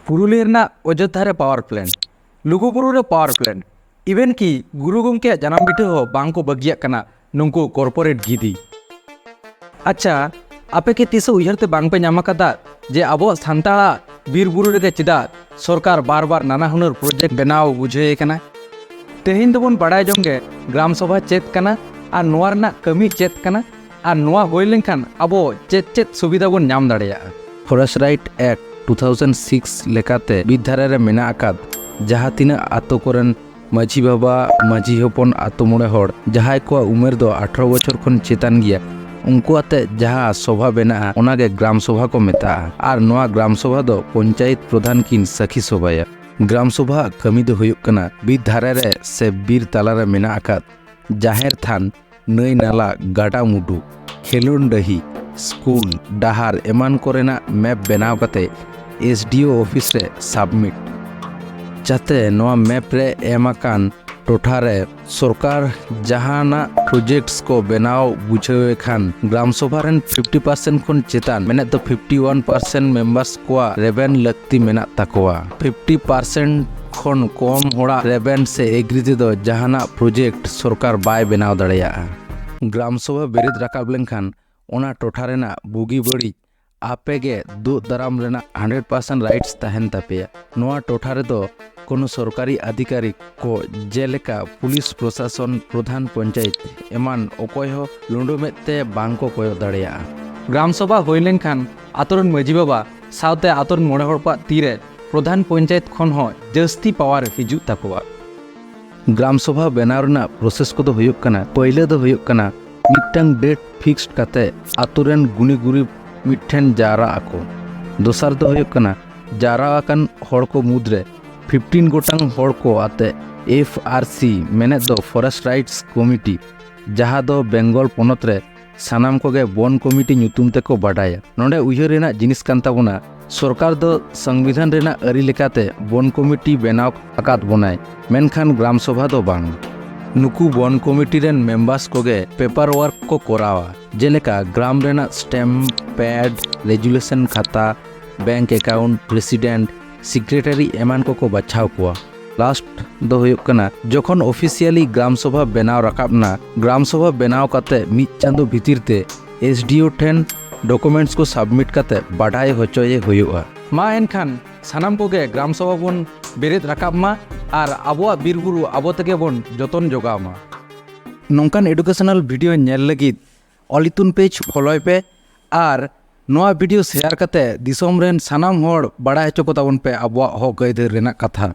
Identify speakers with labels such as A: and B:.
A: पुरुलिया रना अयोध्या रे power plant, Luguburu रे power plant, even की गुरु गोमके जनाम बिटे हो बांग को बगिया कना नुंकु कॉर्पोरेट गिदी। अच्छा आपे के तीसो उयहरते बांग पे ᱧᱟᱢ ᱟᱠᱟᱫᱟ जे आबो सान्ताड़ा बीर बुरु रे चिदा सरकार बार बार नाना हुनर प्रोजेक्ट बनाव बुझे कना। तेहिन दोबन बड़ाय जोंगे ग्राम सभा चेत कना और नोआ रना कमी चेत कना और नोआ होय लेनखान आबो चेत चेत सुविधा बन ᱧᱟᱢ दाड़ेया। फॉरेस्ट राइट एक्ट 2006 लेकाते बिधारे रे मेना आकाद जहाँ तीना आतो कोरन माझी बाबा माझी हपन आतो मोड़े हर जहाँ को उमेर दो 18 बछर खन चेतान गया उनको आते जहाँ सभा बना ओनागे ग्राम सभा को मेता और नोआ ग्राम सभा दो पंचायत प्रधान किन सखी सभाया। ग्राम सभा कमी दो हुयुक कना बीर धारे रे से बीर तला रे मेना आकाद जाहेर थान नई नाला गाडा मुडू खेलोन डही स्कूल डाहार एमान कोरेना मैप बनाव कते एसडीओ ऑफिस रे सबमिट जाते नोआ मैप रे एमाकान टोठा रे सरकार जहाना प्रोजेक्ट्स को बनाव बुझे खान ग्राम सभा रेन 50% खन चेतान मेने तो 51% मेंबर्स को रेवेन लगती मेना तकवा 50% खन कम होड़ा रेवेन से एग्री दो जहाना प्रोजेक्ट सरकार बाय बनाव दड़ेया। ग्राम सभा बेरिद राकाब लेनखान ओना टोठा रेना बुगी बड़ी आपेगे दो दाराम रेना 100% राइट्स तहन तापेया। नोआ टोठा रे दो कोनो सरकारी अधिकारी को जेलेका पुलिस प्रशासन प्रधान पंचायत एमान अकय हो लुंडो मेते बांको कोयो दाड़ेया। ग्राम सभा होय लेनखान आतोरन माझी बाबा सावते आतोरन मोड़े हड़पा तीरे प्रधान पंचायत खन हो जस्ती पावर हिजु ताकोवा। ग्राम सभा बनाव रना प्रोसेस को दो हुयुक कना पहिले दो हुयुक कना मिटंग डेट फिक्स्ड काते आतोरन गुनी गुरी मिठेन जारा आको। दोसार दो हुयुक कना जारा आकन हड़ को मुद्रे 15 गोटांग हड़ को आते FRC मेने दो फॉरेस्ट राइट्स कमिटी जहाँ दो बेंगल पोनत रे सानाम कोगे वन कमिटी ᱧᱩᱛᱩᱢ तेको बाडाया। नोंडे उयहर रेना जिनिस कान ताबोना सरकार दो संविधान रेना अरी लेकाते वन कमिटी बनाव आकाद बनाय मेनखान ग्राम सभा दो बांग। नुकु वन कमिटी रेन मेंबर्स कोगे पेपर वर्क को कोरावा जेलेका ग्राम रेना स्टैम्प पैड रेजुलेशन खाता बैंक अकाउंट प्रेसिडेंट सेक्रेटरी एमान को बचाव कुआ। लास्ट दो हुयुक कना जखन ऑफिशियली ग्राम सभा बनाव राकाबना ग्राम सभा बनाव काते मिद चांदो भीतिर ते एसडीओ ठेन डॉक्यूमेंट्स को सबमिट काते बाडाय होचोये हुयुआ। मा एनखान सानाम कोगे ग्राम सभा बन बेरेद राकाब मा और आबोआ बीर बुरु आबो तेगे बन जतन जोगाव मा। नोंकान एडुकेशनल वीडियो नेल लगिद ऑलितुन पेज फॉलोय पे और नोआ वीडियो शेयर काते दिसोम रेन सानाम होड़ बाड़ा हचो को ताबन पे आबोआ हक आइदार रेना कथा।